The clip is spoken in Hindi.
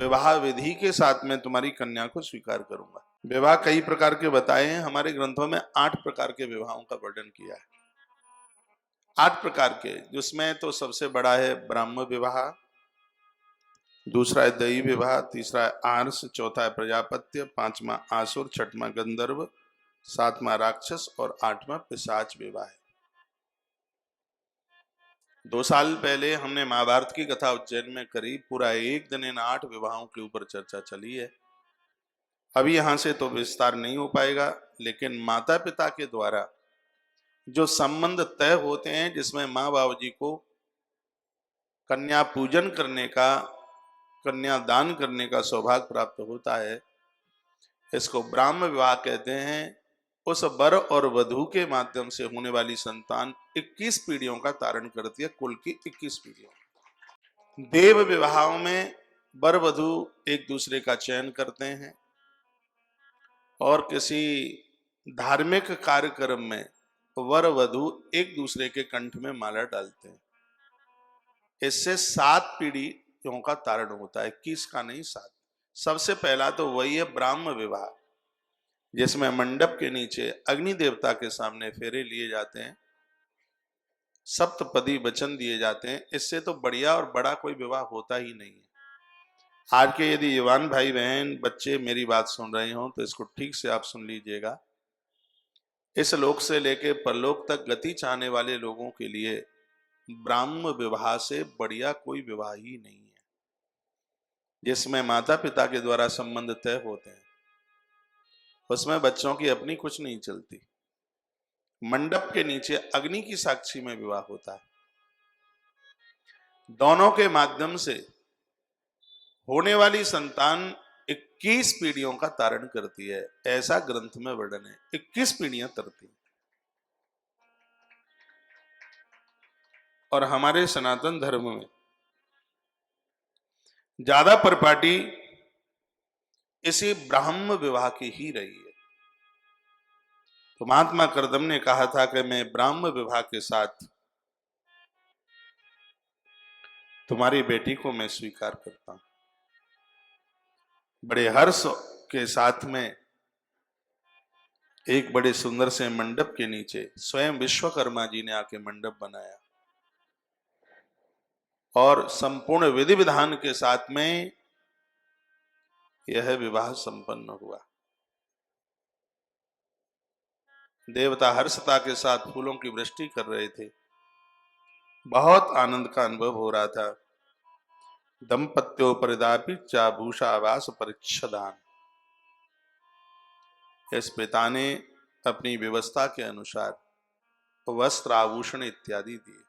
विवाह विधि के साथ में तुम्हारी कन्या को स्वीकार करूंगा। विवाह कई प्रकार के बताए हैं, हमारे ग्रंथों में 8 प्रकार के विवाहों का वर्णन किया है। 8 प्रकार के, जिसमें तो सबसे बड़ा है ब्राह्म विवाह, दूसरा है दैवी विवाह, तीसरा है आर्ष, चौथा है प्रजापत्य, पांचवा आसुर, छठवां गंधर्व, सातवां राक्षस और 8वां पिशाच विवाह है। 2 साल पहले हमने महाभारत की कथा उज्जैन में करी, पूरा एक दिन इन 8 विवाहों के ऊपर चर्चा चली है। अभी यहां से तो विस्तार नहीं हो पाएगा, लेकिन माता पिता के द्वारा जो संबंध तय होते हैं, जिसमें माँ बाबू जी को कन्या पूजन करने का, कन्या दान करने का सौभाग्य प्राप्त होता है, इसको ब्राह्म विवाह कहते हैं। उस वर और वधू के माध्यम से होने वाली संतान 21 पीढ़ियों का धारण करती है, कुल की 21 पीढ़ियों। देव विवाहों में वर वधू एक दूसरे का चयन करते हैं और किसी धार्मिक कार्यक्रम में वर वधू एक दूसरे के कंठ में माला डालते हैं। इससे 7 पीढ़ियों का तारण होता है, 21 का नहीं, 7। सबसे पहला तो वही है ब्राह्म विवाह, जिसमें मंडप के नीचे अग्नि देवता के सामने फेरे लिए जाते हैं, सप्तपदी वचन दिए जाते हैं। इससे तो बढ़िया और बड़ा कोई विवाह होता ही नहीं है। आज के यदि युवान भाई बहन बच्चे मेरी बात सुन रहे हो तो इसको ठीक से आप सुन लीजिएगा। इस लोक से लेके परलोक तक गति चाहने वाले लोगों के लिए ब्राह्म विवाह से बढ़िया कोई विवाह ही नहीं है, जिसमें माता पिता के द्वारा संबंध तय होते हैं। उसमें बच्चों की अपनी कुछ नहीं चलती, मंडप के नीचे अग्नि की साक्षी में विवाह होता है। दोनों के माध्यम से होने वाली संतान 21 पीढ़ियों का धारण करती है, ऐसा ग्रंथ में वर्णन है। 21 पीढ़ियां तरती। और हमारे सनातन धर्म में ज्यादा परिपाटी इसी ब्राह्म विवाह की ही रही है। तो महात्मा करदम ने कहा था कि मैं ब्राह्म विवाह के साथ तुम्हारी बेटी को मैं स्वीकार करता हूं। बड़े हर्ष के साथ में एक बड़े सुंदर से मंडप के नीचे स्वयं विश्वकर्मा जी ने आके मंडप बनाया और संपूर्ण विधि विधान के साथ में यह विवाह संपन्न हुआ। देवता हर्षता के साथ फूलों की वृष्टि कर रहे थे, बहुत आनंद का अनुभव हो रहा था। दंपत्योपरिदापि चाभूषावास परिच्छदान, इस पिता ने अपनी व्यवस्था के अनुसार वस्त्र आभूषण इत्यादि दिए।